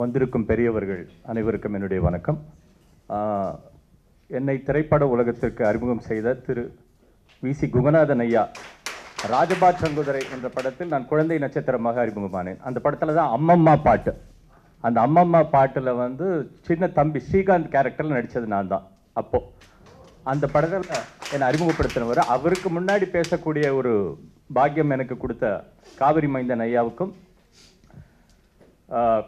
வந்திருக்கும் பெரியவர்கள் அனைவருக்கும் என்னுடைய வணக்கம். என்னை திரைப்பட உலகத்திற்கு அறிமுகம் செய்த திரு வி.சி. குகநாதன் ஐயா ராஜபாட் சங்குதிரை என்ற படத்தில் நான் குழந்தை நட்சத்திரமாக அறிமுகமானேன். அந்த படத்தில் தான் அம்மம்மா பாட்டு. அந்த அம்மம்மா பாட்டில் வந்து சின்ன தம்பி ஸ்ரீகாந்த் கேரக்டரில் நடித்தது நான் தான். அப்போது அந்த படத்தில் என்னை அறிமுகப்படுத்தினவர். அவருக்கு முன்னாடி பேசக்கூடிய ஒரு பாக்கியம் எனக்கு கொடுத்த காவிரி மைந்தன் ஐயாவுக்கும்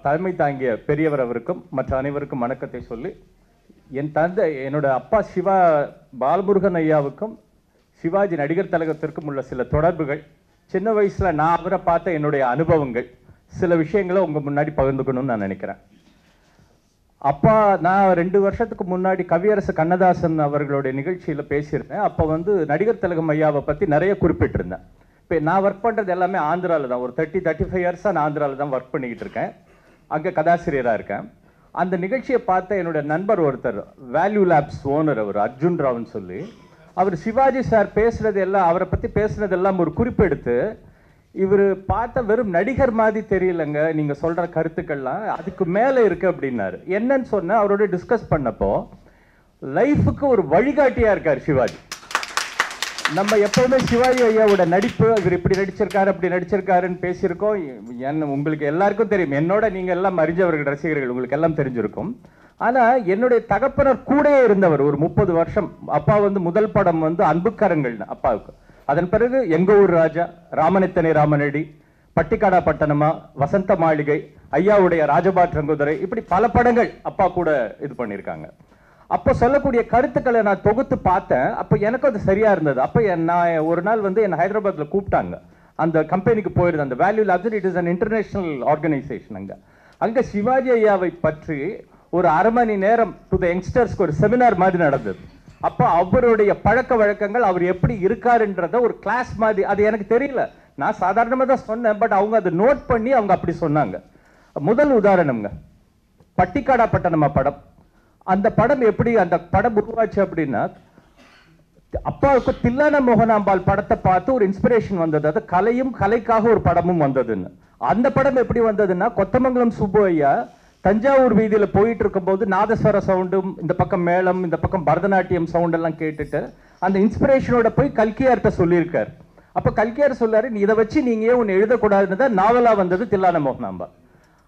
தலைமை தாங்கிய பெரியவர் அவருக்கும் மற்ற அனைவருக்கும் வணக்கத்தை சொல்லி, என் தந்தை என்னோட அப்பா சிவா பாலமுருகன் ஐயாவுக்கும் சிவாஜி நடிகர் திலகத்திற்கும் உள்ள சில தொடர்புகள், சின்ன வயசுல நான் அவரை பார்த்த என்னுடைய அனுபவங்கள், சில விஷயங்களை உங்க முன்னாடி பகிர்ந்துக்கணும்னு நான் நினைக்கிறேன். அப்பா நான் 2 வருஷத்துக்கு முன்னாடி கவியரசு கண்ணதாசன் அவர்களுடைய நிகழ்ச்சியில பேசியிருந்தேன். அப்போ வந்து நடிகர் திலகம் ஐயாவை பத்தி நிறைய குறிப்பிட்டிருந்தேன். இப்போ நான் ஒர்க் பண்ணுறது எல்லாமே ஆந்திராவில் தான். ஒரு 35 இயர்ஸாக நான் ஆந்திராவில் தான் ஒர்க் பண்ணிக்கிட்டு இருக்கேன். அங்கே கதாசிரியராக இருக்கேன். அந்த நிகழ்ச்சியை பார்த்த என்னுடைய நண்பர் ஒருத்தர், வேல்யூ லேப்ஸ் ஓனர், அவர் அர்ஜுன் ராவ்னு சொல்லி, அவர் சிவாஜி சார் பேசுனது எல்லாம், அவரை பற்றி பேசுனது எல்லாம் ஒரு குறிப்பெடுத்து, இவர் பார்த்த வெறும் நடிகர் மாதிரி தெரியலங்க, நீங்கள் சொல்கிற கருத்துக்கள்லாம் அதுக்கு மேலே இருக்குது அப்படின்னாரு. என்னன்னு சொன்ன அவரோட டிஸ்கஸ் பண்ணப்போ, லைஃபுக்கு ஒரு வழிகாட்டியாக இருக்கார் சிவாஜி. நம்ம எப்பவுமே சிவாஜி ஐயாவோட நடிப்பு, இவர் இப்படி நடிச்சிருக்காரு அப்படி நடிச்சிருக்காருன்னு பேசியிருக்கோம். உங்களுக்கு எல்லாருக்கும் தெரியும், என்னோட நீங்க எல்லாம் அறிஞ்சவர்கள், ரசிகர்கள், உங்களுக்கு எல்லாம் தெரிஞ்சிருக்கும். ஆனா என்னுடைய தகப்பனர் கூடயே இருந்தவர் ஒரு 30 வருஷம். அப்பா வந்து முதல் படம் வந்து அன்புக்கரங்கள் அப்பாவுக்கு. அதன் பிறகு எங்க ஊர் ராஜா, ராமனித்தனை ராமனடி, பட்டிக்காடா பட்டணமா, வசந்த மாளிகை, ஐயாவுடைய ராஜபாட் சங்குதிரை, இப்படி பல படங்கள் அப்பா கூட இது பண்ணியிருக்காங்க. அப்போ சொல்லக்கூடிய கருத்துக்களை நான் தொகுத்து பார்த்தேன். அப்போ எனக்கு அது சரியா இருந்தது. அப்போ நான் ஒரு நாள் வந்து என்னை ஹைதராபாத்தில் கூப்பிட்டாங்க. அந்த கம்பெனிக்கு போயிருந்தேன். அந்த value labs, it is an international organisation. அங்கே சிவாஜி ஐயாவை பற்றி ஒரு 1/2 மணி நேரம் டு த யங்ஸ்டர்ஸ்க்கு ஒரு செமினார் மாதிரி நடந்தது. அப்போ அவருடைய பழக்க வழக்கங்கள், அவர் எப்படி இருக்காருன்றத ஒரு கிளாஸ் மாதிரி, அது எனக்கு தெரியல, நான் சாதாரணமாக தான் சொன்னேன். பட் அவங்க அதை நோட் பண்ணி அவங்க அப்படி சொன்னாங்க. முதல் உதாரணம்ங்க, பட்டிக்காடா பட்டணமா படம். அந்த படம் எப்படி அந்த படம் உருவாச்சு அப்படின்னா, அப்பாவுக்கு தில்லான மோகனாம்பாள் படத்தை பார்த்து ஒரு இன்ஸ்பிரேஷன் வந்தது. அது கலையும் கலைக்காக ஒரு படமும் வந்ததுன்னு. அந்த படம் எப்படி வந்ததுன்னா, கொத்தமங்கலம் சுப்பு ஐயா தஞ்சாவூர் வீதியில் போயிட்டு இருக்கும்போது நாதஸ்வர சவுண்டும், இந்த பக்கம் மேளம், இந்த பக்கம் பரதநாட்டியம் சவுண்ட் எல்லாம் கேட்டுட்டு அந்த இன்ஸ்பிரேஷனோட போய் கல்கியார்கிட்ட சொல்லியிருக்காரு. அப்போ கல்கியார் சொல்லாரு, இதை வச்சு நீங்க ஏன் ஒன்று எழுதக்கூடாதுன்னு தான் நாவலா வந்தது தில்லான மோகனாம்பாள்.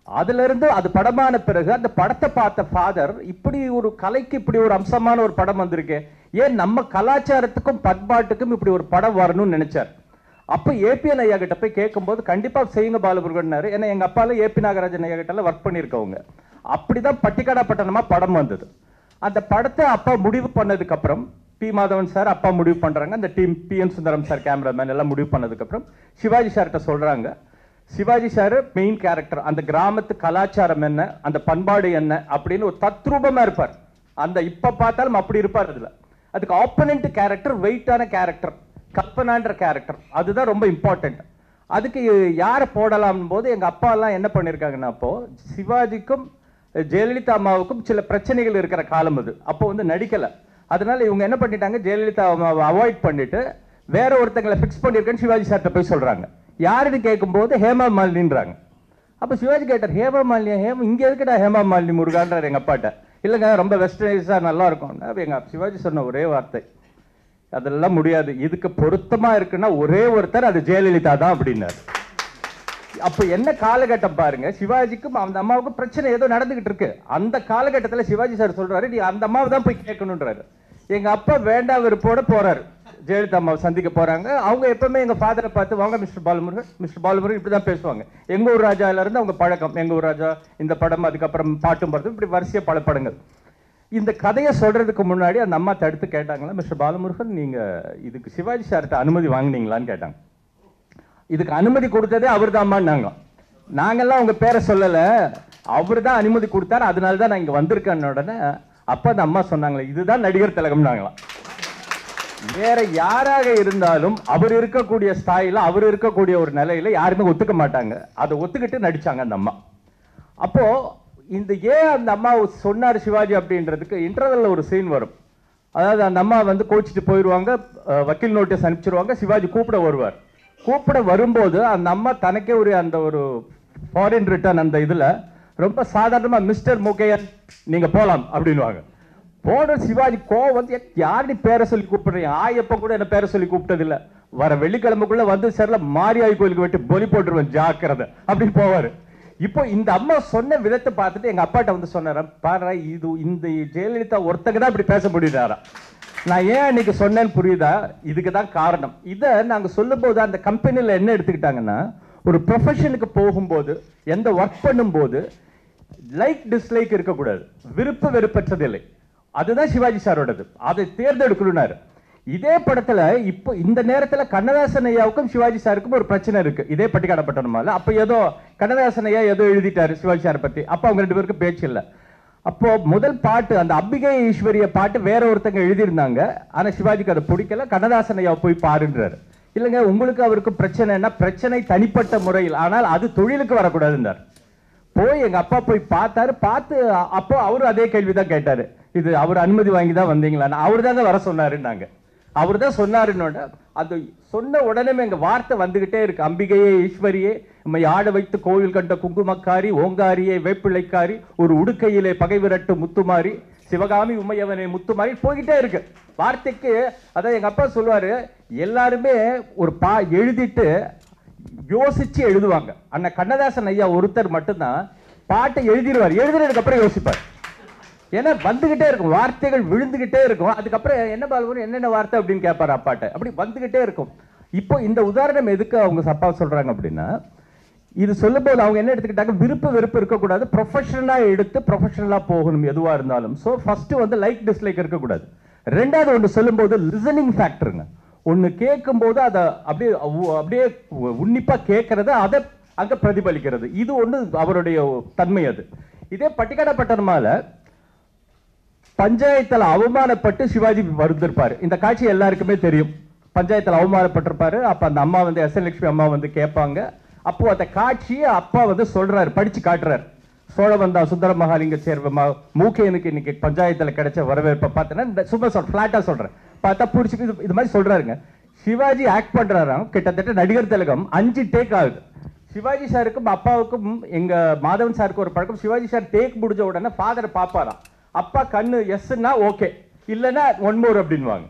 அதுல இருந்து அது படமான பிறகு அந்த படத்தை பார்த்த ஃபாதர், இப்படி ஒரு கலைக்கு இப்படி ஒரு அம்சமான ஒரு படம் வந்திருக்கு, ஏன் நம்ம கலாச்சாரத்துக்கும் பண்பாட்டுக்கும் இப்படி ஒரு படம் வரணும்னு நினைச்சார். அப்போ ஏபிஎன் ஐயா கிட்ட போய் கேட்கும்போது, கண்டிப்பா செய்யுங்க பாலமுருகன்னாரு. ஏன்னா எங்க அப்பால ஏபி நாகராஜன் ஐயா கிட்ட ஒர்க் பண்ணியிருக்கவங்க. அப்படிதான் பட்டிக்காடா பட்டணமா படம் வந்தது. அந்த படத்தை அப்பா முடிவு பண்ணதுக்கு அப்புறம், பி மாதவன் சார் அப்பா முடிவு பண்றாங்க, அந்த team PN Sundaram sir cameraman எல்லாம் முடிவு பண்ணதுக்கு அப்புறம் சிவாஜி சார்கிட்ட சொல்றாங்க, சிவாஜி சார் மெயின் கேரக்டர், அந்த கிராமத்து கலாச்சாரம் என்ன, அந்த பண்பாடு என்ன அப்படின்னு ஒரு தத்ரூபமா இருப்பார். அந்த இப்ப பார்த்தாலும் அப்படி இருப்பார். அதுக்கு ஆப்போனன்ட் கேரக்டர், வெயிட்டான கேரக்டர், கல்பனான்ற கேரக்டர், அதுதான் ரொம்ப இம்பார்ட்டன்ட். அதுக்கு யாரை போடலாம் போது எங்க அப்பா எல்லாம் என்ன பண்ணிருக்காங்கன்னா, அப்போ சிவாஜிக்கும் ஜெயலலிதா அம்மாவுக்கும் சில பிரச்சனைகள் இருக்கிற காலம் அது. அப்போ வந்து நடிக்கல. அதனால இவங்க என்ன பண்ணிட்டாங்க, ஜெயலலிதா அம்மாவை அவாய்ட் பண்ணிட்டு வேற ஒருத்தங்களை பிக்ஸ் பண்ணிருக்கேன்னு சிவாஜி சார்கிட்ட போய் சொல்றாங்க. யாருன்னு கேட்கும்போது ஹேமா மாலினின்றாங்க. அப்போ சிவாஜி கேட்டார், ஹேமா மாலினியா, இங்கே இருக்குடா ஹேமா மாலினி முருகான்றார் எங்கள் அப்பாட்ட. இல்லைங்க ரொம்ப வெஸ்டர்னைஸாக நல்லா இருக்கும். அப்போ எங்கள் சிவாஜி சொன்ன ஒரே வார்த்தை, அதெல்லாம் முடியாது, இதுக்கு பொருத்தமாக இருக்குன்னா ஒரே ஒருத்தர், அது ஜெயலலிதா தான் அப்படின்னாரு. அப்போ என்ன காலகட்டம் பாருங்க, சிவாஜிக்கும் அந்த அம்மாவுக்கும் பிரச்சனை ஏதோ நடந்துகிட்டு இருக்கு. அந்த காலகட்டத்தில் சிவாஜி சார் சொல்றாரு, நீ அந்த அம்மாவை தான் போய் கேட்கணுன்றாரு. எங்கள் அப்பா வேண்டாம் விருப்போட போறாரு. ஜெயலலிதா அம்மாவை சந்திக்க போறாங்க. அவங்க எப்பவுமே எங்க ஃபாதரை பார்த்து, வாங்க மிஸ்டர் பாலமுருகன் இப்படிதான் பேசுவாங்க. எங்க ஊர் ராஜால இருந்து அவங்க பழக்கம். எங்க ஊர் ராஜா, இந்த படம், அதுக்கப்புறம் பாட்டும் படத்தும், இப்படி வரிசையா பல படங்கள். இந்த கதையை சொல்றதுக்கு முன்னாடி அந்த அம்மா தடுத்து கேட்டாங்களா, மிஸ்டர் பாலமுருகன் நீங்க இதுக்கு சிவாஜி சார்கிட்ட அனுமதி வாங்கினீங்களான்னு கேட்டாங்க. இதுக்கு அனுமதி கொடுத்ததே அவர் தான் அம்மான்னாங்க. நாங்கெல்லாம் உங்க பேரை சொல்லல, அவர் தான் அனுமதி கொடுத்தாரு, அதனால தான் நான் இங்க வந்திருக்கேன்னு உடனே அப்ப அந்த அம்மா சொன்னாங்களே, இதுதான் நடிகர் திலகம்னாங்களாம். வேற யாராக இருந்தாலும் அவர் இருக்கக்கூடிய ஸ்டைல, அவர் இருக்கக்கூடிய ஒரு நிலையில யாருமே ஒத்துக்க மாட்டாங்க. அதை ஒத்துக்கிட்டு நடிச்சாங்க அந்த அம்மா. அப்போ இந்த ஏன் அந்த அம்மா சொன்னார் சிவாஜி அப்படின்றதுக்கு இன்டர்வல்ல ஒரு சீன் வரும். அதாவது அந்த அம்மா வந்து கோச்சிட்டு போயிடுவாங்க, வக்கீல் நோட்டீஸ் அனுப்பிச்சிருவாங்க, சிவாஜி கூப்பிட வருவார். கூப்பிட வரும்போது அந்த அம்மா தனக்கே ஒரு அந்த ஒரு ஃபாரின் ரிட்டர்ன் அந்த இதுல ரொம்ப சாதாரணமா மிஸ்டர் மூக்கையன் நீங்க போலாம் அப்படின்னுவாங்க. போன சிவாஜி கோவம் வந்து யாரு பேரை சொல்லி கூப்பிடுறீங்க, ஆயப்ப கூட என்ன பேரை சொல்லி கூப்பிட்டது இல்ல, வர வெள்ளிக்கிழமைக்குள்ள வந்து சரில மாரியாய் கோயிலுக்கு வெட்டி பொலி போட்டுருவேன் ஜாக்கிரதை அப்படின்னு போவாரு. இப்போ இந்த அம்மா சொன்ன விதத்தை பார்த்துட்டு எங்க அப்பாட்ட வந்து சொன்னார, பாரு இது இந்த ஜெயலலிதா ஒருத்தங்க தான் இப்படி பேச முடியுதாரா. நான் ஏன் இன்னைக்கு சொன்னேன்னு புரியுதா? இதுக்கு தான் காரணம். இதை நாங்க சொல்லும் போது அந்த கம்பெனில என்ன எடுத்துக்கிட்டாங்கன்னா, ஒரு ப்ரொஃபஷனுக்கு போகும்போது எந்த ஒர்க் பண்ணும்போது லைக் டிஸ்லைக் இருக்கக்கூடாது, விருப்ப வெறுப்பற்றது இல்லை. அதுதான் சிவாஜி சாரோடது, அதை தேர்ந்தெடுக்கணும்னாரு. இதே படத்துல இப்போ இந்த நேரத்துல கண்ணதாசன் ஐயாவுக்கும் சிவாஜி சாருக்கும் ஒரு பிரச்சனை இருக்கு, இதே பட்டிக்காடப்பட்டணுமால. அப்ப ஏதோ கண்ணதாசன் ஐயா ஏதோ எழுதிட்டாரு சிவாஜி சாரை பத்தி, அப்ப அவங்க 2 பேருக்கு பேச்சு இல்லை. அப்போ முதல் பாட்டு அந்த அம்பிகை ஈஸ்வரிய பாட்டு வேற ஒருத்தங்க எழுதியிருந்தாங்க, ஆனா சிவாஜிக்கு அதை பிடிக்கல, கண்ணதாசன் ஐயா போய் பாருன்றாரு. இல்லைங்க உங்களுக்கு அவருக்கு பிரச்சனைனா பிரச்சனை தனிப்பட்ட முறையில், ஆனால் அது தொழிலுக்கு வரக்கூடாதுன்றார். போய் எங்க அப்பா போய் பார்த்தாரு, பார்த்து அப்போ அவரு அதே கேள்விதான் கேட்டாரு, இது அவர் அனுமதி வாங்கி தான் வந்தீங்களா? அவரு தாங்க வர சொன்னாருன்னாங்க. அவர் தான் சொன்னாருன்னு அது சொன்ன உடனே எங்க வார்த்தை வந்துகிட்டே இருக்கு. அம்பிகையே ஈஸ்வரியே நம்மை ஆட வைத்து கோவில் கண்ட குங்குமக்காரி, ஓங்காரியே வேப்பிள்ளைக்காரி, ஒரு உடுக்கையிலே பகை விரட்டு முத்துமாரி, சிவகாமி உமையவனே முத்துமாரி போய்கிட்டே இருக்கு வார்த்தைக்கு. அதான் எங்க அப்பா சொல்லுவாரு, எல்லாருமே ஒரு எழுதிட்டு யோசிச்சு எழுதுவாங்க. அண்ணா கண்ணதாசன் ஐயா ஒருத்தர் மட்டும்தான் பாட்டை எழுதிடுவார், எழுதுறதுக்கு அப்புறம் யோசிப்பார். ஏன்னா வந்துகிட்டே இருக்கும், வார்த்தைகள் விழுந்துகிட்டே இருக்கும். அதுக்கப்புறம் என்ன பால்வன் என்னென்ன வார்த்தை அப்படின்னு கேட்பாரு அப்பாட்ட, அப்படி வந்துகிட்டே இருக்கும். இப்போ இந்த உதாரணம் எதுக்கு அவங்க அப்பா சொல்றாங்க அப்படின்னா, இது சொல்லும் போது அவங்க என்ன எடுத்துக்கிட்டாங்க, விருப்ப வெறுப்பு இருக்கக்கூடாது, ப்ரொஃபஷனலா எடுத்து ப்ரொஃபஷனலா போகணும் எதுவா இருந்தாலும். ஸோ ஃபர்ஸ்ட் வந்து லைக் டிஸ்லைக் இருக்கக்கூடாது. ரெண்டாவது ஒன்று சொல்லும் போது லிசனிங் ஃபேக்டருங்க. ஒன்று கேட்கும் போது அதை அப்படியே அப்படியே உன்னிப்பா கேட்கறது, அதை அங்க பிரதிபலிக்கிறது, இது ஒன்று அவருடைய தன்மை. அது இதே பட்டிக்காடப்பட்டணமால பஞ்சாயத்துல அவமானப்பட்டு சிவாஜி வருந்திருப்பாரு. இந்த காட்சி எல்லாருக்குமே தெரியும். பஞ்சாயத்துல அவமானப்பட்டிருப்பாரு. அப்ப அந்த அம்மா வந்து எஸ் என் லட்சுமி அம்மா வந்து கேட்பாங்க. அப்போ அந்த காட்சியை அப்பா வந்து சொல்றாரு, படிச்சு காட்டுறாரு. சோழவந்தா சுந்தர மகாலிங்க சேர்வ மூக்கையனுக்கு இன்னைக்கு பஞ்சாயத்துல கிடைச்ச வரவேற்பை பார்த்தேன்னா சும்மா பிளாட்டா சொல்றேன், பார்த்தா பிடிச்சி இது மாதிரி சொல்றாருங்க. சிவாஜி ஆக்ட் பண்றாராம், கிட்டத்தட்ட நடிகர் திலகம் 5 டேக் ஆகுது. சிவாஜி சாருக்கும் அப்பாவுக்கும் எங்க மாதவன் சாருக்கு ஒரு பழக்கம், சிவாஜி சார் டேக் முடிஞ்ச உடனே ஃபாதரை பார்ப்பாராம். அப்பா கண்ணு எஸ்ன்னா ஓகே, இல்லைன்னா 1 more அப்படின்வாங்க.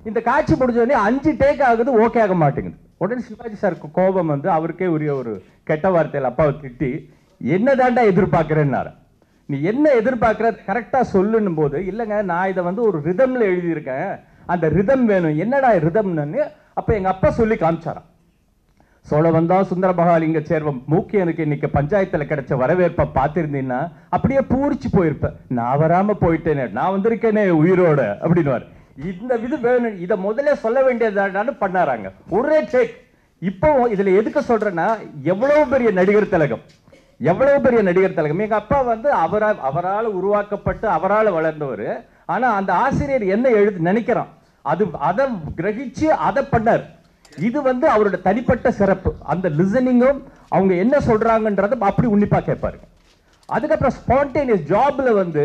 இந்த காட்சி முடிஞ்ச உடனே 5 டேக் ஆகுது, ஓகே ஆக மாட்டேங்குது. உடனே சிவாஜி சாருக்கு கோபம் வந்து அவருக்கே உரிய ஒரு கெட்ட வார்த்தையில் அப்பாவை திட்டி, என்னதாண்டா எதிர்பார்க்கிறேன்னாரு. நீ என்ன எதிர்பார்க்கிற கரெக்டா சொல்லுன்னும் போது, இல்லைங்க நான் இதை வந்து ஒரு ரிதம்ல எழுதியிருக்கேன், அந்த ரிதம் வேணும். என்னடா ரிதம்னு அப்ப எங்க அப்பா சொல்லி காமிச்சாராம். சோழவந்தா சுந்தர மகாலிங்க சேர்வம் மூக்கியனுக்கு இன்னைக்கு பஞ்சாயத்துல கிடைச்ச வரவேற்பை பார்த்திருந்தீங்கன்னா அப்படியே பூரிச்சு போயிருப்பேன். நான் வராம போயிட்டேனே, நான் வந்திருக்கேனே உயிரோட அப்படின்னு. இந்த இது வேணும், இதை முதல்ல சொல்ல வேண்டியதான்னு பண்ணாராங்க, ஒரே டேக். இப்போ இதுல எதுக்கு சொல்றேன்னா, எவ்வளவு பெரிய நடிகர் திலகம், எவ்வளவு பெரிய நடிகர் திலகம். எங்க அப்பா வந்து அவரால் உருவாக்கப்பட்டு அவரால் வளர்ந்தவர். ஆனா அந்த ஆசிரியர் என்ன எழுதி நினைக்கிறான், அதை கிரகிச்சு அதை பண்ணார். இது வந்து அவரோட தனிப்பட்ட சிறப்பு. அந்த லிசனிங்கும் அவங்க என்ன சொல்றாங்கன்றத அப்படி உன்னிப்பா கேட்பாரு. அதுக்கப்புறம் ஸ்பான்டேனியஸ் ஜாப்ல வந்து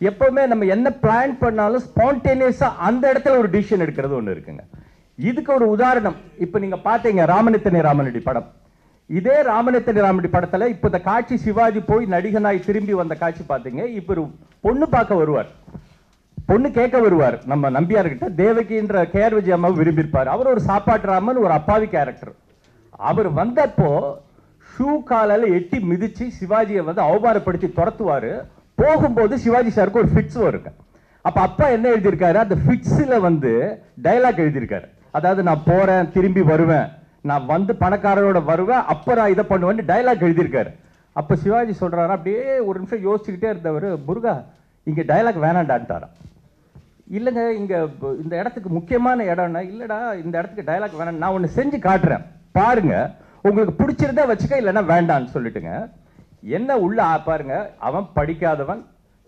எப்பவுமே நம்ம என்ன பிளான் பண்ணாலும் ஸ்பான்டேனியஸா அந்த இடத்துல ஒரு டிசிஷன் எடுக்கிறது ஒண்ணு இருக்குங்க. இதுக்கு ஒரு உதாரணம், இப்ப நீங்க பாத்தீங்க ராமனித்தனி ராமனடி படம். இதே ராமனித்தனி ராமனடி படத்துல இப்ப இந்த காட்சி சிவாஜி போய் நடிகனாய் திரும்பி வந்த காட்சி பாத்தீங்க. இப்ப ஒரு பொண்ணு பார்க்க வருவார், பொண்ணு கேட்க வருவார் நம்ம நம்பியார்கிட்ட. தேவகின்ற கேஆர் விஜய் அம்மாவை விரும்பியிருப்பார். அவர் ஒரு சாப்பாட்டு ராமன், ஒரு அப்பாவி கேரக்டர். அவர் வந்தப்போ ஷூ காலால எட்டி மிதிச்சு சிவாஜியை வந்து அவமானப்படுத்தி துரத்துவாரு. போகும்போது சிவாஜி சாருக்கு ஒரு ஃபிட்ஸ் வருங்க. அப்ப அப்பா என்ன எழுதியிருக்காரு, அந்த ஃபிட்ஸ்ல வந்து டைலாக் எழுதியிருக்காரு. அதாவது நான் போறேன் திரும்பி வருவேன், நான் வந்து பணக்காரரோட வருவேன், அப்ப நான் இதை பண்ணுவேன்னு டைலாக் எழுதியிருக்காரு. அப்ப சிவாஜி சொல்றாரு, அப்படியே ஒரு நிமிஷம் யோசிச்சுக்கிட்டே இருந்தவர், முருகா இங்க டைலாக் வேணாண்டான்ட்டாரா. இல்லைங்க இங்க இந்த இடத்துக்கு முக்கியமான இடம்னா, இல்லடா இந்த இடத்துக்கு டைலாக் வேணாம், நான் ஒன்று செஞ்சு காட்டுறேன் பாருங்க, உங்களுக்கு பிடிச்சிருந்தா வச்சுக்க, இல்லைன்னா வேண்டான்னு சொல்லிட்டுங்க. என்ன உள்ள பாருங்க, அவன் படிக்காதவன்,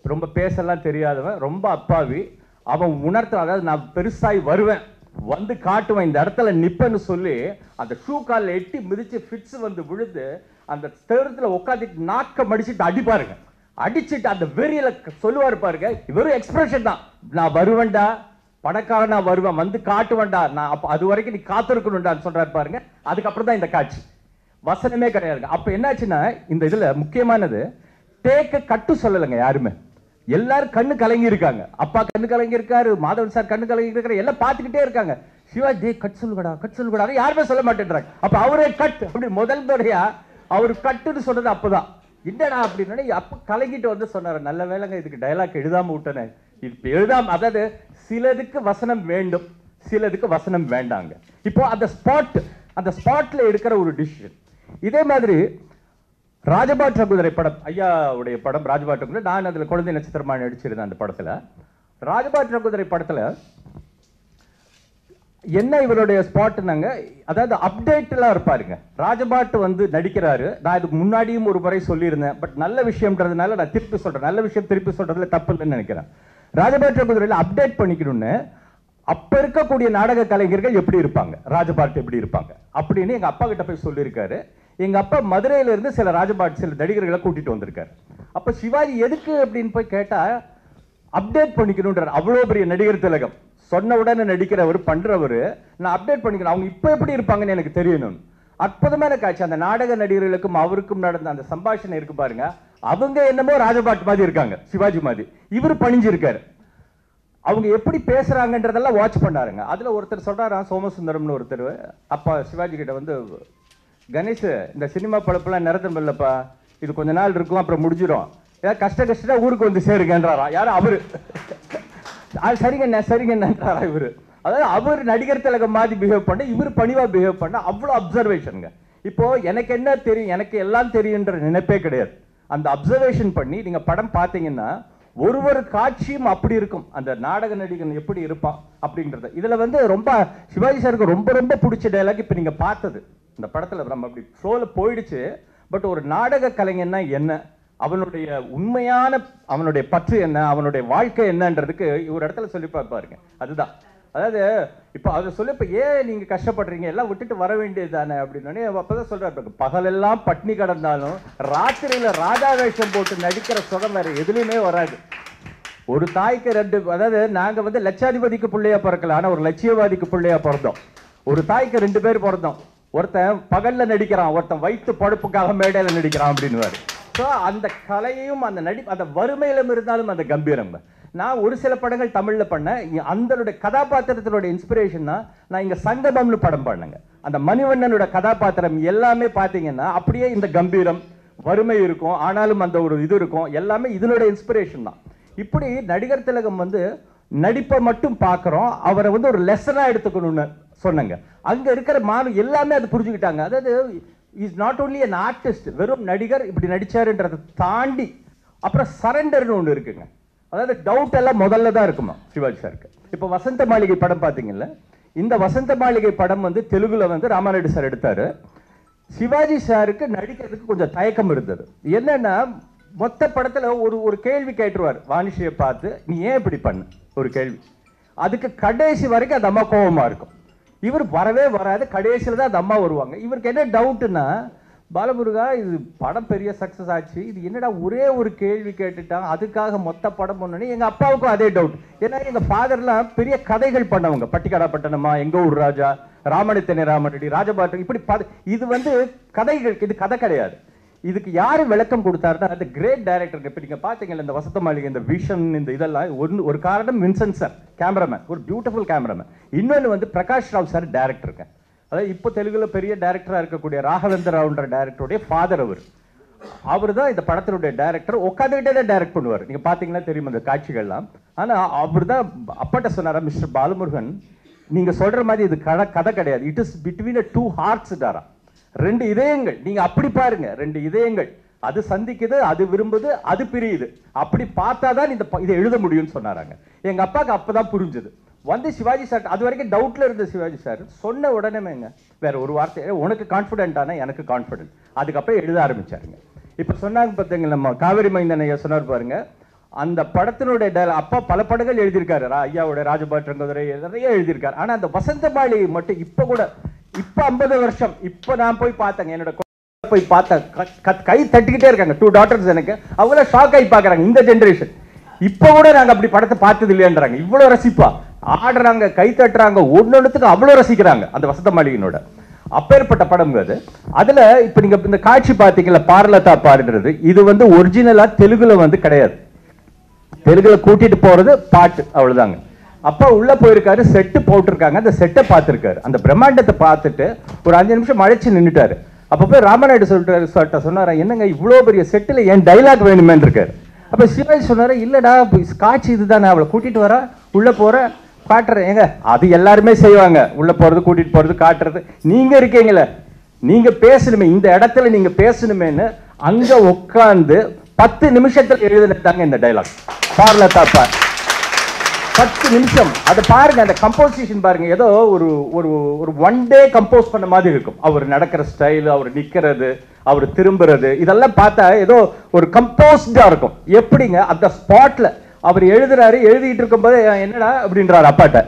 ரொம்ப பேசலாம் தெரியாதவன், ரொம்ப அப்பாவி. அவன் உணர்த்த, அதாவது நான் பெருசாய் வருவேன், வந்து காட்டுவேன், இந்த இடத்துல நிப்பன்னு சொல்லி அந்த ஷூ காலில் எட்டி மிதிச்சு ஃபிட்ஸ் வந்து விழுந்து அந்த தேரத்தில் உட்காந்துட்டு நாக்க மடிச்சுட்டு அடிப்பாருங்க. அடிச்சுட்டு அந்த வெறியில சொல்லுவாரு பாருங்க, வெறும் எக்ஸ்பிரஷன் தான், நான் வருவேன்டா, பணக்காரன் நான் வருவேன், வந்து காட்டுவேன்டா, நான் அப்ப அது வரைக்கும் நீ காத்திருக்கணும்டான்னு சொல்றாரு பாருங்க. அதுக்கப்புறம் தான் இந்த காட்சி, வசனமே கிடையாது. அப்ப என்னாச்சுன்னா இந்த இதுல முக்கியமானது, டேக்க கட்டு சொல்லலைங்க யாருமே. எல்லாரும் கண்ணு கலங்கி இருக்காங்க. அப்பா கண்ணு கலங்கி இருக்காரு, மாதவன் சார் கண்ணு கலங்கி இருக்காரு, எல்லாம் பார்த்துக்கிட்டே இருக்காங்க. சிவாஜி டே கட் சொல்லுங்கடா கட் சொல்லுங்கடா, யாருமே சொல்ல மாட்டேன்றாங்க. அப்ப அவரே கட் அப்படி முதல் முறையா அவர் கட்டுன்னு சொன்னது அப்பதான். என்னடா அப்படின்னு அப்ப கலங்கிட்டு வந்து சொன்னாரு, நல்ல வேலைங்க இதுக்கு டயலாக் எழுதாம விட்டனே. இப்ப எழுதாம, அதாவது சிலதுக்கு வசனம் வேண்டும், சிலதுக்கு வசனம் வேண்டாங்க. இப்போ அந்த ஸ்பாட்ல எடுக்கிற ஒரு டிசிஷன். இதே மாதிரி ராஜபாற்ற குதிரை படம், ஐயாவுடைய படம் ராஜபாற்ற குதிரை. நான் அதுல குழந்தை நட்சத்திரமா நடிச்சிருந்தேன். அந்த படத்துல ராஜபாற்ற குதிரை படத்துல என்ன இவருடைய ஸ்பாட்னாங்க, அதாவது அப்டேட்லாம் இருப்பாருங்க. ராஜபாட்டு வந்து நடிக்கிறாரு. நான் இதுக்கு முன்னாடியும் ஒரு முறை சொல்லியிருந்தேன், பட் நல்ல விஷயம்ன்றதுனால நான் திருப்பி சொல்றேன். நல்ல விஷயம் திருப்பி சொல்றதுல தப்பு இல்லைன்னு நினைக்கிறேன். ராஜபாற்ற குதிரையில அப்டேட் பண்ணிக்கணும்னு அப்ப இருக்கக்கூடிய நாடக கலைஞர்கள் எப்படி இருப்பாங்க, ராஜபாட்டு எப்படி இருப்பாங்க அப்படின்னு எங்க அப்பா கிட்ட போய் சொல்லியிருக்காரு. எங்க அப்பா மதுரையில இருந்து சில ராஜபாட்டு சில நடிகர்களை கூட்டிட்டு வந்திருக்காரு. அப்ப சிவாஜி எதுக்கு அப்படின்னு போய் கேட்டா, அப்டேட் பண்ணிக்கணும்ன்றார். அவ்வளவு பெரிய நடிகர் திலகம், சொன்ன உடனே நடிக்கிறவர் பண்றவரு, நான் அப்டேட் பண்ணிக்கணும், அவங்க இப்ப எப்படி இருப்பாங்கன்னு எனக்கு தெரியணும். அற்புதமான காட்சி. அந்த நாடக நடிகர்களுக்கும் அவருக்கும் நடந்த அந்த சம்பாஷணை இருக்கு பாருங்க. அவங்க என்னமோ ராஜபாட்டு மாதிரி இருக்காங்க, சிவாஜி மாதிரி. இவர் பணிஞ்சிருக்காரு. அவங்க எப்படி பேசுறாங்கன்றதெல்லாம் வாட்ச் பண்ணாருங்க. அதுல ஒருத்தர் சொல்றாராம், சோமசுந்தரம்னு ஒருத்தர், அப்பா சிவாஜி கிட்ட வந்து, கணேஷ் இந்த சினிமா பழப்பெல்லாம் நிறத்தம் இல்லப்பா, இது கொஞ்ச நாள் இருக்கும் அப்புறம் முடிஞ்சிடும், ஏதாவது கஷ்டா ஊருக்கு வந்து சேருங்கன்றாராம். யாரும் அவரு. சரிங்க சரிங்கன்றாரா இவரு. அதாவது அவர் நடிகர் திலகம் மாதிரி பிஹேவ் பண்ண, இவர் பணிவா பிஹேவ் பண்ண, அவ்வளவு அப்சர்வேஷனுங்க. இப்போ எனக்கு என்ன தெரியும், எனக்கு எல்லாம் தெரியுன்ற நினைப்பே கிடையாது. அந்த அப்சர்வேஷன் பண்ணி நீங்க படம் பார்த்தீங்கன்னா ஒரு காட்சியும் அப்படி இருக்கும். அந்த நாடக நடிகன் எப்படி இருப்பான் அப்படின்றது. இதுல வந்து ரொம்ப சிவாஜி சாருக்கு ரொம்ப ரொம்ப பிடிச்ச டயலாக் இப்ப நீங்க பார்த்தது. இந்த படத்துல நம்ம அப்படி ஃப்ளோல போயிடுச்சு. பட் ஒரு நாடக கலைஞன்னா என்ன, அவனுடைய உண்மையான அவனுடைய பற்று என்ன, அவனுடைய வாழ்க்கை என்னன்றதுக்கு ஒரு இடத்துல சொல்லி பாருங்க. அதுதான், அதாவது இப்போ அதை சொல்லி, இப்போ ஏன் நீங்க கஷ்டப்படுறீங்க, எல்லாம் விட்டுட்டு வர வேண்டியது தானே அப்படின்னு அப்பதான் சொல்றாரு, பகலெல்லாம் பட்னி கடந்தாலும் ராத்திரியில ராஜா வேஷம் போட்டு நடிக்கிற சுகம் வேற எதுலையுமே வராது. ஒரு தாய்க்கு ரெண்டு, அதாவது நாங்க வந்து லட்சாதிபதிக்கு பிள்ளையா பிறக்கல, ஆனா ஒரு லட்சியவாதிக்கு பிள்ளையா பிறந்தோம். ஒரு தாய்க்கு 2 பேர் பிறந்தோம். ஒருத்தன் பகல்ல நடிக்கிறான், ஒருத்தன் வயிற்று படுப்புக்காக மேடையில நடிக்கிறான் அப்படின்னு. அந்த கலையையும் அந்த அந்த வறுமையிலும் இருந்தாலும் அந்த கம்பீரம். நான் ஒரு சில படங்கள் தமிழ்ல பண்ணேன். அந்த கதாபாத்திரத்தினோட இன்ஸ்பிரேஷன் தான் நான் இங்க சங்கமம்னு படம் பண்ணேங்க. அந்த மணிவண்ணனோட கதாபாத்திரம் எல்லாமே பாத்தீங்கன்னா அப்படியே இந்த கம்பீரம், வறுமை இருக்கும், ஆனாலும் அந்த ஒரு இது இருக்கும், எல்லாமே இதனோட இன்ஸ்பிரேஷன் தான். இப்படி நடிகர் திலகம் வந்து நடிப்பை மட்டும் பார்க்கிறோம், அவரை வந்து ஒரு லெசனா எடுத்துக்கணும்னு சொன்னாங்க. அங்க இருக்கிற மாணவ எல்லாமே அது புரிஞ்சுக்கிட்டாங்க. அதாவது is not only an artist, வெறும் நடிகர் இப்படி நடிச்சாருன்றதை தாண்டி அப்புறம் சரண்டர்னு ஒன்று இருக்குங்க. அதாவது டவுட் எல்லாம் முதல்ல தான் இருக்குமா சிவாஜி சாருக்கு. இப்போ வசந்த மாளிகை படம் பார்த்தீங்கல்ல, இந்த வசந்த மாளிகை படம் வந்து தெலுங்குல வந்து ராமாநாயுடு சார் எடுத்தாரு. சிவாஜி சாருக்கு நடிக்கிறதுக்கு கொஞ்சம் தயக்கம் இருந்தது. என்னன்னா மொத்த படத்துல ஒரு கேள்வி கேட்டுருவார் வாணிஷியை பார்த்து, நீ ஏன் இப்படி பண்ண ஒரு கேள்வி. அதுக்கு கடைசி வரைக்கும் அந்த அம்மா கோபமா இருக்கும். இவர் வரவே வராது, கடைசியில் தான் அந்த அம்மா வருவாங்க. இவருக்கு என்ன டவுட்னா, பாலமுருகா இது படம் பெரிய சக்சஸ் ஆச்சு, இது என்னடா ஒரே ஒரு கேள்வி கேட்டுட்டான், அதுக்காக மொத்த படம் பண்ணணும். எங்க அப்பாவுக்கும் அதே டவுட். ஏன்னா எங்க ஃபாதர்லாம் பெரிய கதைகள் பண்ணவங்க, பட்டிக்காடா பட்டணமா, எங்க ஊர் ராஜா, ராமணித்தனி ராமரெட்டி, ராஜபாட்டு, இப்படி இது வந்து கதைகள், இது கதை கிடையாது. இதுக்கு யாரு விளக்கம் கொடுத்தாருன்னா அந்த கிரேட் டைரக்டர். இப்ப நீங்க பாத்தீங்கல்ல இந்த வசந்த மாளிகை, இந்த விஷன், இந்த இதெல்லாம் ஒரு காரணம் வின்சென்ட் சார் கேமராமேன், ஒரு பியூட்டிஃபுல் கேமராமேன். இன்னொன்று வந்து பிரகாஷ் ராவ் சார் டைரக்டருங்க. அதாவது இப்போ தெலுங்குல பெரிய டைரக்டரா இருக்கக்கூடிய ராகவேந்திர ராவ்ன்ற டைரக்டருடைய ஃபாதர் அவர் தான் இந்த படத்தினுடைய டைரக்டர். உட்காந்துக்கிட்டே டைரக்ட் பண்ணுவார். நீங்க பாத்தீங்கன்னா தெரியும் அந்த காட்சிகள்லாம். ஆனா அவர் தான் அப்பாட்ட சொன்னாரா, மிஸ்டர் பாலமுருகன் நீங்க சொல்ற மாதிரி இது கதை கிடையாது, இட் இஸ் பிட்வீன் 2 hearts தாரா, 2 இதயங்கள். நீங்க அப்படி பாருங்க, 2 இதயங்கள், அது சந்திக்குது, அது விரும்புது, அது பிரியுது, அப்படி பார்த்தாதான் இதை எழுத முடியும்னு சொன்னாராங்க. எங்க அப்பாவுக்கு அப்பதான் புரிஞ்சது. வந்து சிவாஜி சார் அது வரைக்கும் டவுட்ல இருந்த சிவாஜி சார் சொன்ன உடனேங்க வேற ஒரு வார்த்தை, உனக்கு கான்ஃபிடென்ட் ஆனா எனக்கு கான்ஃபிடென்ட், அதுக்கப்புறம் எழுத ஆரம்பிச்சாருங்க. இப்ப சொன்னாங்க பார்த்தீங்க, நம்ம காவேரி மைந்தன் ஐயா சொன்னார் பாருங்க, அந்த படத்தினுடைய அப்பா பல படங்கள் எழுதியிருக்காரு, ஐயாவோட ராஜபாற்றங்குதிரை நிறைய எழுதியிருக்காரு. ஆனா அந்த வசந்த மாளிகை மட்டும் இப்ப கூட, இப்ப 50 வருஷம், இப்ப நான் போய் பார்த்தேங்க, என்னோட போய் பார்த்தேன், கை தட்டிக்கிட்டே இருக்காங்க. 2 daughters எனக்கு, அவங்கள ஷாக் ஆகி பாக்குறாங்க. இந்த ஜெனரேஷன் இப்ப கூட நாங்க அப்படி படத்தை பார்த்தது இல்லையான்றாங்க. இவ்வளவு ரசிப்பா ஆடுறாங்க, கை தட்டுறாங்க, ஒன்னொன்னுக்கு அவ்வளவு ரசிக்கிறாங்க அந்த வசந்த மாளிகையினோட. அப்பேற்பட்ட படம் அது. அதுல இப்ப நீங்க இந்த காட்சி பார்த்தீங்கல்ல, பார்லதா பாடுறது, இது வந்து ஒரிஜினலா தெலுங்குல வந்து கிடையாது. தெலுங்குல கூட்டிட்டு போறது பாட்டு, அவ்வளவுதாங்க. அப்பா உள்ள போயிருக்காரு, செட்டு போட்டிருக்காங்க, அந்த செட்டை பார்த்திருக்காரு, அந்த பிரம்மாண்டத்தை பார்த்துட்டு ஒரு 5 நிமிஷம் மழைச்சு நின்றுட்டாரு. அப்ப போய் ராமநாயுடு சொல்லிட்டு சொன்னாரா, என்னங்க இவ்வளவு பெரிய செட்டுல என் டைலாக் வேணுமேன்னு இருக்காரு. அப்ப சிவாஜி சொன்னாரு, இல்லடா காட்சி இதுதானே, அவளை கூட்டிட்டு வர, உள்ள போற, காட்டுறேன். ஏங்க அது எல்லாருமே செய்வாங்க, உள்ள போறது, கூட்டிட்டு போறது, காட்டுறது. நீங்க இருக்கீங்களே, நீங்க பேசணுமே, இந்த இடத்துல நீங்க பேசணுமேன்னு அங்க உட்கார்ந்து 10 நிமிஷத்துல எழுதினதாங்க இந்த டைலாக். பார்லதா 10 நிமிஷம். அதை பாருங்க, அந்த கம்போசிஷன் பாருங்க, ஏதோ ஒரு ஒரு ஒரு 1 டே கம்போஸ் பண்ண மாதிரி இருக்கும். அவர் நடக்கிற ஸ்டைல், அவர் நிக்கிறது, அவர் திரும்புறது, இதெல்லாம் பார்த்தா ஏதோ ஒரு கம்போஸ்டா இருக்கும். எப்படிங்க அந்த ஸ்பாட்ல அவர் எழுதுறாரு, எழுதிட்டு இருக்கும் போது என்னடா அப்படின்றாரு அப்பாட்ட,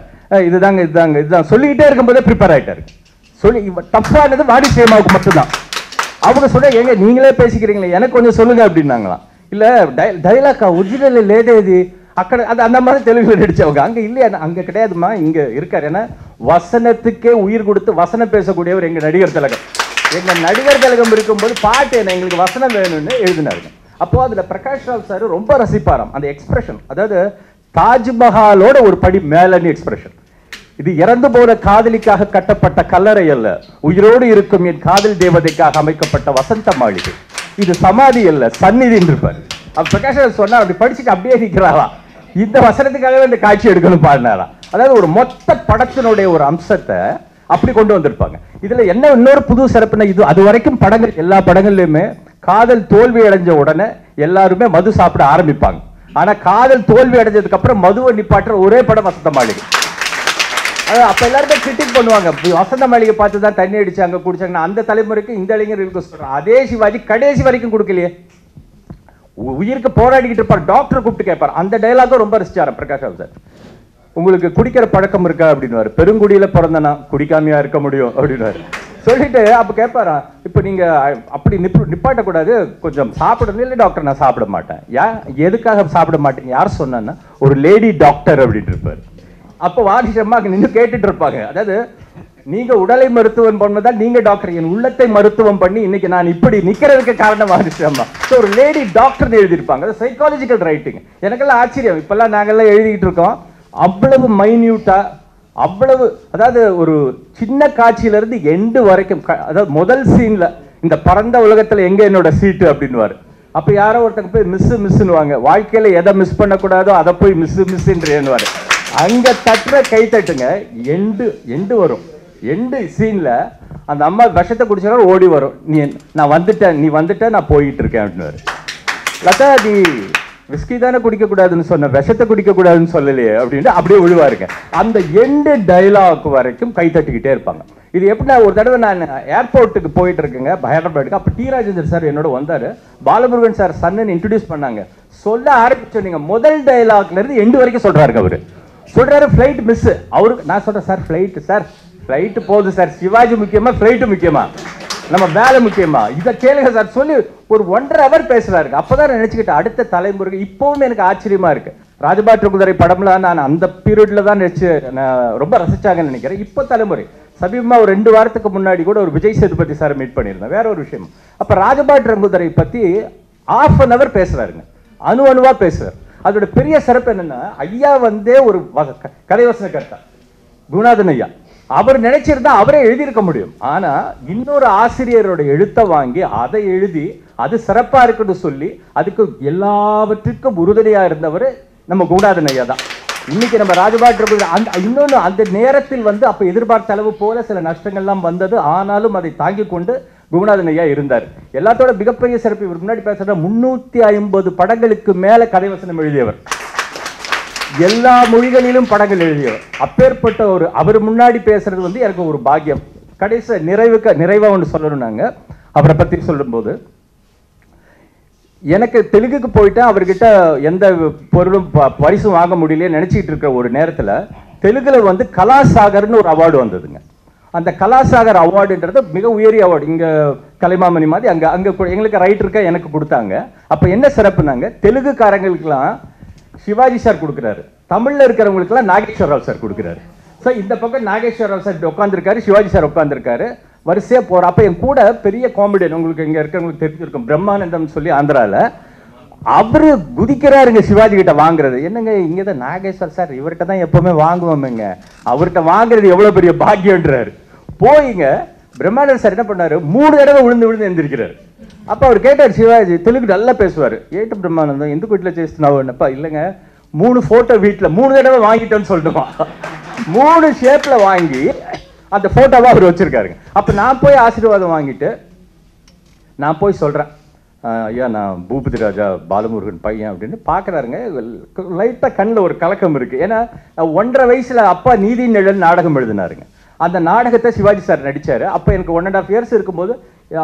இதுதாங்க இதுதாங்க இதுதான் சொல்லிக்கிட்டே இருக்கும் போதே ப்ரிப்பேர் ஆயிட்டாரு. சொல்லி டஃப்பானது வாடிக்கையமாவுக்கு மட்டும்தான். அவங்க சொல்ல, எங்க நீங்களே பேசிக்கிறீங்களே, எனக்கு கொஞ்சம் சொல்லுங்க அப்படின்னாங்களாம். இல்ல டைலாக்கா ஒரிஜினல் லேதேதி அக்கட அது அந்த மாதிரி தெலுங்குல நடிச்சவங்க. அங்க இல்லையா, அங்க கிடையாதுமா, இங்க இருக்காரு. ஏன்னா வசனத்துக்கே உயிர் கொடுத்து வசனம் பேசக்கூடியவர் எங்க நடிகர் திலகம். எங்க நடிகர் திலகம் இருக்கும்போது பாட்டு என்ன, எங்களுக்கு வசனம் வேணும்னு எழுதினாரு. அப்போ அதுல பிரகாஷ் ராவ் சார் ரொம்ப ரசிப்பாராம் அந்த எக்ஸ்பிரஷன். அதாவது தாஜ்மஹாலோட ஒரு படி மேலன்னு எக்ஸ்பிரஷன். இது இறந்து போன காதலிக்காக கட்டப்பட்ட கல்லறை அல்ல, உயிரோடு இருக்கும் என் காதல் தேவதைக்காக அமைக்கப்பட்ட வசந்த மாளிகை. இது சமாதி அல்ல, சந்நிதி இருப்பார். அப்ப பிரகாஷ் ராவ் சொன்னா, அப்படி படிச்சுட்டு அப்படியே நிற்கிறாரா, இந்த வசனத்துக்காகவே இந்த காட்சி எடுக்கணும் பாடினாரா. அதாவது ஒரு மொத்த படத்தினுடைய ஒரு அம்சத்தை அப்படி கொண்டு வந்திருப்பாங்க. இதுல என்ன இன்னொரு புது சிறப்புனா, இது அது வரைக்கும் படங்கள் எல்லா படங்கள்லயுமே காதல் தோல்வி அடைஞ்ச உடனே எல்லாருமே மது சாப்பிட ஆரம்பிப்பாங்க. ஆனா காதல் தோல்வி அடைஞ்சதுக்கு அப்புறம் மதுவை நிப்பாட்டுற ஒரே படம் வசந்த மாளிகை. அப்ப எல்லாருமே கிரிட்டிக் பண்ணுவாங்க, வசந்த மாளிகை பார்த்து தான் தண்ணி அடிச்சாங்க குடிச்சாங்க. அந்த தலைமுறைக்கு இந்த இளைஞர்களுக்கு சொல்றேன், அதே சிவாஜி கடைசி வரைக்கும் கொடுக்கலையே, உயிருக்கு போராடிக்கிட்டு இருப்பார். டாக்டர் கூப்பிட்டு கேட்பார். அந்த டைலாகும் ரொம்ப ரசிச்சார் பிரகாஷ் ராவ் சார். உங்களுக்கு குடிக்கிற பழக்கம் இருக்கா அப்படின்னு, பெருங்குடியில பிறந்தனா குடிக்காமையா இருக்க முடியும் அப்படின்னு சொல்லிட்டு அப்ப கேட்பாரா, இப்ப நீங்க அப்படி நிப்பாட்டக்கூடாது, கொஞ்சம் சாப்பிடணும். இல்லை டாக்டர் நான் சாப்பிட மாட்டேன். எதுக்காக சாப்பிட மாட்டேங்க, யார் சொன்னா, ஒரு லேடி டாக்டர் அப்படின்னு இருப்பாரு. அப்ப வாரிசம்மா நின்று கேட்டுட்டு இருப்பாங்க. அதாவது நீங்க உடலை மருத்துவம் பண்ணதான் நீங்க டாக்டர், என் உள்ளத்தை மருத்துவம் பண்ணி இன்னைக்கு நான் இப்படி நிக்கிறதுக்கு காரணம் வாரிசம்மா. ஒரு லேடி டாக்டர் எழுதியிருப்பாங்க. Psychological writing. எனக்கெல்லாம் ஆச்சரியம். இப்பெல்லாம் நாங்கெல்லாம் எழுதிக்கிட்டு இருக்கோம், அவ்வளவு மைன்யூட்டா, அவ்வளவு, அதாவது ஒரு சின்ன காட்சியில இருந்து எண்டு வரைக்கும். அதாவது முதல் சீன்ல இந்த பரந்த உலகத்துல எங்க என்னோட சீட்டு அப்படின்னுவாரு. அப்ப யாரோ ஒருத்தங்க போய் மிஸ்னுவாங்க. வாழ்க்கையில எதை மிஸ் பண்ணக்கூடாதோ அதை போய் மிஸ்ன்றுவாரு. அங்க தட்டுற கை தட்டுங்க, எண்டு வரும். எண்டு சீன்ல அந்த அம்மா விஷத்தை குடிச்சாலும் ஓடி வரும், நான் வந்துட்டேன், நீ வந்துட்ட, நான் போயிட்டு இருக்கேன் அப்படின்னு. லதா நீ விஸ்கி தானே குடிக்க கூடாதுன்னு சொன்ன, விஷத்தை குடிக்க கூடாதுன்னு சொல்லலையே அப்படின்னு அப்படியே விழுவாருங்க. அந்த எண்டு டைலாக் வரைக்கும் கை தட்டிக்கிட்டே இருப்பாங்க. இது எப்படின்னா, ஒரு தடவை நான் ஏர்போர்ட்டுக்கு போயிட்டு இருக்கேங்க ஹைதராபாத்துக்கு. அப்ப டி ராஜேந்தர் சார் என்னோட வந்தாரு. பாலமுருகன் சார் சன்னு இன்ட்ரோடியூஸ் பண்ணாங்க. சொல்ல ஆரம்பிச்சோம், நீங்க முதல் டைலாக்ல இருந்து எண்டு வரைக்கும் சொல்றாரு. அவரு சொல்றாரு ஃபிளைட் மிஸ். அவருக்கு நான் சொல்றேன், சார் ஃபிளைட் போகுது சார், சிவாஜி முக்கியமா ஃபிளைட் முக்கியமா, நம்ம வேலை முக்கியமா, இதை கேளுங்க சார் சொல்லி ஒரு 1.5 hour பேசுறாரு. அப்பதான் நினைச்சுக்கிட்டு அடுத்த தலைமுறை. இப்பவும் எனக்கு ஆச்சரியமா இருக்கு. ராஜபாட்டு குதிரை படம்லாம் நான் அந்த பீரியட்ல தான் ரொம்ப ரசிச்சாங்கன்னு நினைக்கிறேன். இப்போ தலைமுறை சமீபமா ஒரு 2 வாரத்துக்கு முன்னாடி கூட ஒரு விஜய் சேதுபதி சார் மீட் பண்ணியிருந்தேன், வேற ஒரு விஷயம். அப்ப ராஜபாட்டு குதிரை பத்தி 1/2 hour பேசுறாருங்க, அணுவா பேசுறாரு. அதோட பெரிய சிறப்பு என்னன்னா, ஐயா வந்து ஒரு கதை வசன கர்த்தா குணாதன் ஐயா. அவர் நினைச்சிருந்தா அவரே எழுதியிருக்க முடியும். ஆனா இன்னொரு ஆசிரியரோட எழுத்தை வாங்கி அதை எழுதி அது சிறப்பா இருக்குன்னு சொல்லி அதுக்கு எல்லாவற்றுக்கும் உறுதுணையா இருந்தவர் நம்ம குணாதன் ஐயா தான். இன்னைக்கு நம்ம ராஜபாட்டு இன்னொன்னு, அந்த நேரத்தில் வந்து அப்ப எதிர்பார்த்த அளவு போல சில நஷ்டங்கள்லாம் வந்தது. ஆனாலும் அதை தாங்கி கொண்டு குணாதன் ஐயா இருந்தார். எல்லாத்தோட மிகப்பெரிய சிறப்பு, இவர் முன்னாடி பேசுற 350 படங்களுக்கு மேல கதை வசனம் எழுதியவர், எல்லா மொழிகளிலும் படங்கள் எழுதியவர். அப்பேற்பட்ட ஒரு அவர் முன்னாடி பேசுறது வந்து எனக்கு ஒரு பாக்கியம். கடைசி நிறைவா ஒன்று சொல்லணும். நாங்க அவரை பத்தி சொல்லும்போது, எனக்கு தெலுங்குக்கு போயிட்டா அவர்கிட்ட எந்த பொருளும் பரிசும் வாங்க முடியல நினைச்சிட்டு இருக்கிற ஒரு நேரத்துல தெலுங்குல வந்து கலாசாகர்னு ஒரு அவார்டு வந்ததுங்க. அந்த கலாசாகர் அவார்டுன்றது மிக உயரிய அவார்டு. இங்க கலைமாமணி மாதிரி அங்க எங்களுக்கு ரைட்டருக்கா எனக்கு கொடுத்தாங்க. அப்ப என்ன சிறப்புனாங்க, தெலுங்குக்காரங்களுக்கெல்லாம் சிவாஜி சார் கொடுக்குறாரு, தமிழ்ல இருக்கிறவங்களுக்கெல்லாம் நாகேஸ்வர ராவ் சார் கொடுக்குறாரு. ஸோ இந்த பக்கம் நாகேஸ்வர ராவ் சார் உட்காந்துருக்காரு, சிவாஜி சார் உட்காந்துருக்காரு. வரிசையாக போகிற. அப்போ என் கூட பெரிய காமெடியன், உங்களுக்கு இங்கே இருக்கிறவங்களுக்கு தெரிஞ்சிருக்கும், பிரம்மானந்தம் சொல்லி ஆந்திராவில், அவரு குதிக்கிறாருங்க சிவாஜி கிட்ட வாங்குறது. என்னங்க இங்கே தான் நாகேஸ்வர் சார் இவர்கிட்ட தான் எப்பவுமே வாங்குவோமேங்க, அவர்கிட்ட வாங்குறது எவ்வளோ பெரிய பாக்கியன்றாரு. போயிங்க பிரம்மானந்தர் சார் என்ன பண்ணாரு, 3 தடவை விழுந்து விழுந்து எந்திரிக்கிறாரு. அப்போ அவர் கேட்டார், சிவாஜி தெலுங்கு நல்லா பேசுவார், ஏட்டு பிரம்மானந்தம் எந்த வீட்டில் చేస్తున్నావుப்பா, இல்லைங்க 3 ஃபோட்டோ வீட்டில் 3 தடவை வாங்கிட்டோன்னு சொல்லணுமா, 3 ஷேப்பில் வாங்கி அந்த ஃபோட்டோவாக அவர் வச்சுருக்காருங்க. அப்போ நான் போய் ஆசீர்வாதம் வாங்கிட்டு நான் போய் சொல்கிறேன், ஐயா நான் பூபதி ராஜா பாலமுருகன் பையன் அப்படின்னு பார்க்குறாருங்க. லைட்டாக கண்ணில் ஒரு கலக்கம் இருக்குது. ஏன்னா 1.5 வயசில் அப்பா நீதி நிழல் நாடகம் எழுதினாருங்க. அந்த நாடகத்தை சிவாஜி சார் நடித்தார். அப்போ எனக்கு 1.5 இயர்ஸ் இருக்கும்போது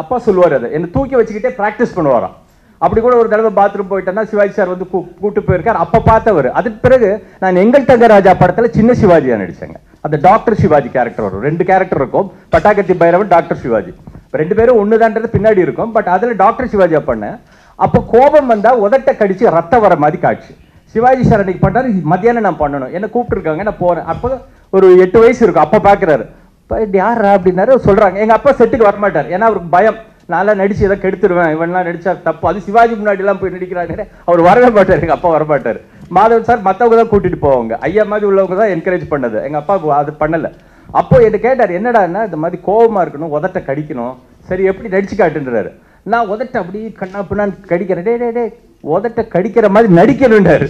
அப்பா சொல்லுவார், அதை என்னை தூக்கி வச்சுக்கிட்டே ப்ராக்டிஸ் பண்ணுவாராம். அப்படி கூட ஒரு தடவை பாத்ரூம் போயிட்டேன்னா சிவாஜி சார் வந்து கூட்டு போயிருக்கார். அப்போ பார்த்தவர். அதுக்கு பிறகு நான் எங்கள் தங்க ராஜா படத்தில் சின்ன சிவாஜியாக நடித்தேங்க. அந்த டாக்டர் சிவாஜி கேரக்டர் வரும், 2 கேரக்டர் இருக்கும், பட்டாக்கத்தி பைரவன், டாக்டர் சிவாஜி. 2 பேரும் ஒன்று தான்றது பின்னாடி இருக்கும். பட் அதில் டாக்டர் சிவாஜியா பண்ணேன். அப்போ கோபம் வந்தால் உதட்ட கடிச்சு ரத்தம் வர மாதிரி காட்சி சிவாஜி சார் அன்னைக்கு பண்ணாரு. மத்தியானம் நான் பண்ணணும், என்ன கூப்பிட்டுருக்காங்க, நான் போகிறேன். அப்போ ஒரு 8 வயசு இருக்கும். அப்போ பார்க்குறாரு, யாரா அப்படின்னாரு. சொல்கிறாங்க எங்கள் அப்பா செட்டுக்கு வரமாட்டார், ஏன்னா அவருக்கு பயம், நான்லாம் நடிச்சு எதை கெடுத்துருவேன், இவன்லாம் நடிச்சா தப்பு, அது சிவாஜி முன்னாடிலாம் போய் நடிக்கிறாங்க. அவர் வரவே மாட்டார், எங்கள் அப்பா வரமாட்டார். மாதவன் சார் மற்றவங்க தான் கூட்டிகிட்டு போவாங்க, ஐயா மாதிரி உள்ளவங்க தான் என்கரேஜ் பண்ணது, எங்கள் அப்பா அது பண்ணலை. அப்போ என்ன கேட்டார், என்னடான்னா இந்த மாதிரி கோபமாக இருக்கணும், உதட்ட கடிக்கணும், சரி எப்படி நடிச்சு காட்டுன்றாரு. நான் உதட்ட அப்படி கண்ணா பின்னான்னு கடிக்கிறேன். டே உதட்ட கடிக்கிற மாதிரி நடிக்கணுன்றாரு,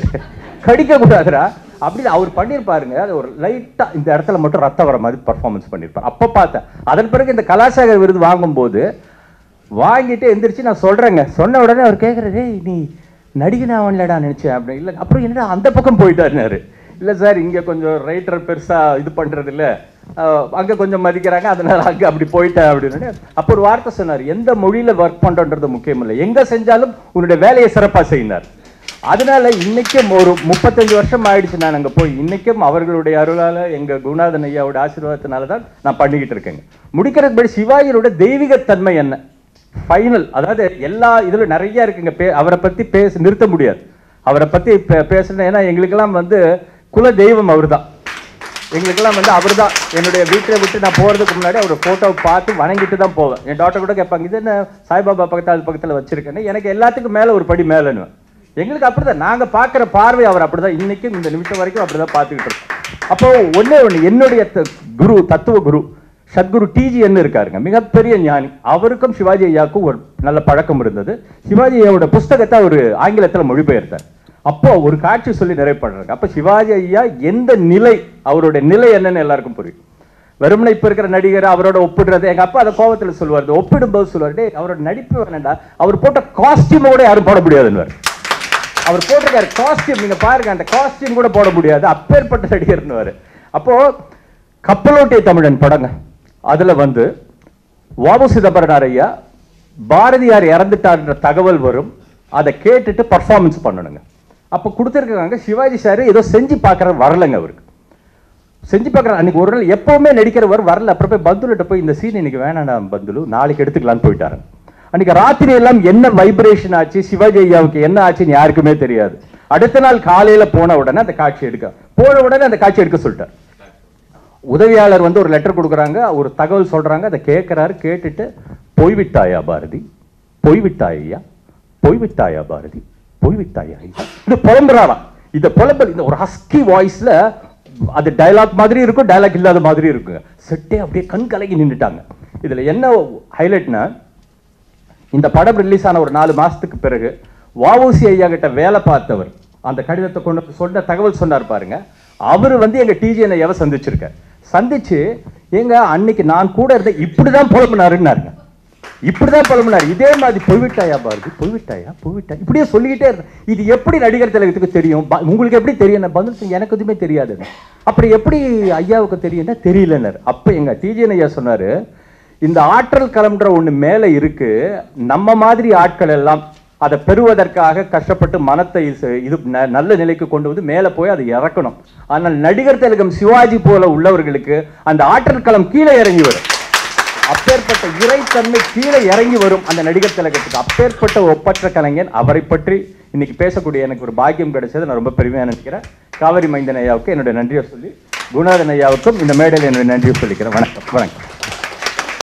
கடிக்கக்கூடாதுரா அப்படின்னு அவர் பண்ணியிருப்பாருங்க. அது ஒரு லைட்டாக இந்த இடத்துல மட்டும் ரத்தம் வர மாதிரி பர்ஃபார்மன்ஸ் பண்ணியிருப்பார். அப்போ பார்த்தேன். அதன் பிறகு இந்த கலாசாகர் விருது வாங்கும்போது வாங்கிட்டு எந்திரிச்சு நான் சொல்கிறேங்க. சொன்ன உடனே அவர் கேட்குறாரு, நீ நடிகனாவன்லடா நினச்சேன் அப்படின்னு. இல்லை அப்புறம் என்னடா அந்த பக்கம் போயிட்டாருனாரு. இல்லை சார் இங்கே கொஞ்சம் ரைட்டர் பெருசாக இது பண்ணுறது இல்லை, அங்கே கொஞ்சம் மதிக்கிறாங்க, அதனால் அங்கே அப்படி போயிட்டேன் அப்படின்னு. அப்போ ஒரு வார்த்தை சொன்னார், எந்த மொழியில் ஒர்க் பண்ணுறது முக்கியம் இல்லை, எங்கே செஞ்சாலும் உன்னுடைய வேலையை சிறப்பாக செய்யினார். அதனால இன்னைக்கும் ஒரு 35 வருஷம் ஆயிடுச்சு நான் அங்கே போய். இன்னைக்கும் அவர்களுடைய அருளால் எங்கள் குருநாதன் ஐயாவோட ஆசீர்வாதத்தினால தான் நான் பண்ணிக்கிட்டு இருக்கேங்க. முடிக்கிறதுக்கு படி சிவாஜியோட தெய்வீகத்தன்மை என்ன ஃபைனல், அதாவது எல்லா இதில் நிறைய இருக்குங்க. அவரை பற்றி நிறுத்த முடியாது. அவரை பற்றி பேசணும், ஏன்னா எங்களுக்கெல்லாம் வந்து குல தெய்வம் அவர் தான். எங்களுக்கெல்லாம் வந்து அவர் தான். என்னுடைய வீட்டில் விட்டு நான் போகிறதுக்கு முன்னாடி அவர் ஃபோட்டோவை பார்த்து வணங்கிட்டு தான் போவேன். என் டாக்டர் கூட கேட்பாங்க, இது என்ன சாய்பாபா பக்கத்தில் அது பக்கத்தில் வச்சுருக்கேன்னு. எனக்கு எல்லாத்துக்கும் மேலே ஒரு படி மேலேன்னு. எங்களுக்கு அப்படி தான், நாங்கள் பார்க்குற பார்வை அவர் அப்படி தான். இன்றைக்கும் இந்த நிமிஷம் வரைக்கும் அப்படி தான் பார்த்துக்கிட்டு இருக்கோம். அப்போது ஒன்றே ஒன்று, என்னுடைய குரு, தத்துவ குரு சத்குரு டிஜிஎன் இருக்காருங்க, மிகப்பெரிய ஞானி. அவருக்கும் சிவாஜி ஐயாவுக்கும் ஒரு நல்ல பழக்கம் இருந்தது. சிவாஜி ஐயாவோட புஸ்தகத்தை அவர் ஆங்கிலத்தில் மொழிபெயர்த்தார். அப்போ ஒரு காட்சி சொல்லி நிறைவு பண்ணுறாங்க. அப்போ சிவாஜி ஐயா எந்த நிலை, அவருடைய நிலை என்னன்னு எல்லாருக்கும் புரியும். வெறுமனை இப்போ இருக்கிற நடிகரை அவரோட ஒப்பிடுறது, எங்கள் அப்பா அதை கோபத்தில் சொல்லுவார், ஒப்பிடும்போது சொல்லுவார், டே அவரோட நடிப்பு வேணாண்டா, அவர் போட்ட காஸ்டியூமோட யாரும் போட முடியாதுன்னு. அவர் போட்டிருக்காரு காஸ்டியூம், நீங்க பாருங்க, அந்த காஸ்டியூம் கூட போட முடியாது, அப்பேற்பட்ட நடிகர்னு. அப்போ கப்பலோட்டிய தமிழன் படங்க, அதுல வந்து வாவு சிதம்பரனார் ஐயா பாரதியார் இறந்துட்டார்ன்ற தகவல் வரும், அதை கேட்டுட்டு பர்ஃபார்மன்ஸ் பண்ணணுங்க. அப்போ கொடுத்துருக்காங்க. சிவாஜி சார் ஏதோ செஞ்சு பார்க்குற வரலங்க, அவருக்கு செஞ்சு பார்க்குற அன்னைக்கு ஒரு நாள் எப்பவுமே நடிக்கிறவர் வரல. அப்புறம் போய் பந்துலுட்ட போய் இந்த சீன் இன்னைக்கு வேணாம் பந்துலு, நாளைக்கு எடுத்துக்கலான்னு போயிட்டாரு. அன்னைக்கு ராத்திரி எல்லாம் என்ன வைப்ரேஷன் ஆச்சு, சிவாஜி ஐயாவுக்கு என்ன ஆச்சுன்னு யாருக்குமே தெரியாது. அடுத்த நாள் காலையில போன உடனே அந்த காட்சி எடுக்க சொல்லிட்டார். உதவியாளர் வந்து ஒரு லெட்டர் கொடுக்குறாங்க, ஒரு தகவல் சொல்றாங்க, அதை கேட்கிறாரு. கேட்டுட்டு போய்விட்டாயா பாரதி, போய்விட்டாயா, போய்விட்டாயா பாரதி, போய்விட்டாயா, இது புலம்புறாராம். இந்த புலம்பல் இந்த ஒரு ஹஸ்கி வாய்ஸ்ல, அது டயலாக் மாதிரி இருக்கும், டயலாக் இல்லாத மாதிரி இருக்குங்க. செட்டே அப்படியே கண் கலங்கி நின்றுட்டாங்க. இதுல என்ன ஹைலைட்னா, இந்த படம் ரிலீஸ் ஆன ஒரு 4 மாசத்துக்கு பிறகு வஉசி ஐயா கிட்ட வேலை பார்த்தவர் அந்த கடிதத்தை கொண்டு சொன்ன தகவல் சொன்னார் பாருங்க. அவர் வந்து எங்க டிஜிஎன் ஐயாவை சந்திச்சிருக்கார். சந்திச்சு எங்க அன்னைக்கு நான் கூட இருந்த இப்படிதான் புலம்புனாருன்னாருங்க, இப்படிதான் புலம்புனார். இதே மாதிரி போய்விட்டாயா பாரதி, போய்விட்டாயா, போய்விட்டா, இப்படியே சொல்லிக்கிட்டே இருந்தேன். இது எப்படி நடிகர் திலகத்துக்கு தெரியும், உங்களுக்கு எப்படி தெரியும்? பதில் எனக்கு எதுவுமே தெரியாதுன்னு. அப்படி எப்படி ஐயாவுக்கு தெரியும்னா தெரியலன்னாரு. அப்ப எங்க டிஜிஎன் ஐயா சொன்னாரு, இந்த ஆற்றல் களம்ன்ற ஒண்ணு மேல இருக்கு, நம்ம மாதிரி ஆட்கள் எல்லாம் அதை பெறுவதற்காக கஷ்டப்பட்டு மனத்தை இது நல்ல நிலைக்கு கொண்டு வந்து மேல போய் அதை இறக்கணும். ஆனால் நடிகர் திலகம் சிவாஜி போல உள்ளவர்களுக்கு அந்த ஆற்றல் களம் கீழே இறங்கி வரும். அப்பேற்பட்ட இறைத்தன்மை கீழே இறங்கி வரும் அந்த நடிகர் திலகத்துக்கு. அப்பேற்பட்ட ஒப்பற்ற கலைஞன். அவரை பற்றி இன்னைக்கு பேசக்கூடிய எனக்கு ஒரு பாக்கியம் கிடைச்சது, நான் ரொம்ப பெருமையா நினைக்கிறேன். காவிரி மைந்தன் ஐயாவுக்கு என்னுடைய நன்றியை சொல்லி, குருநாதன் ஐயாவுக்கும் இந்த மேடையில் என்னுடைய நன்றியை சொல்லிக்கிறேன். வணக்கம். வணக்கம்.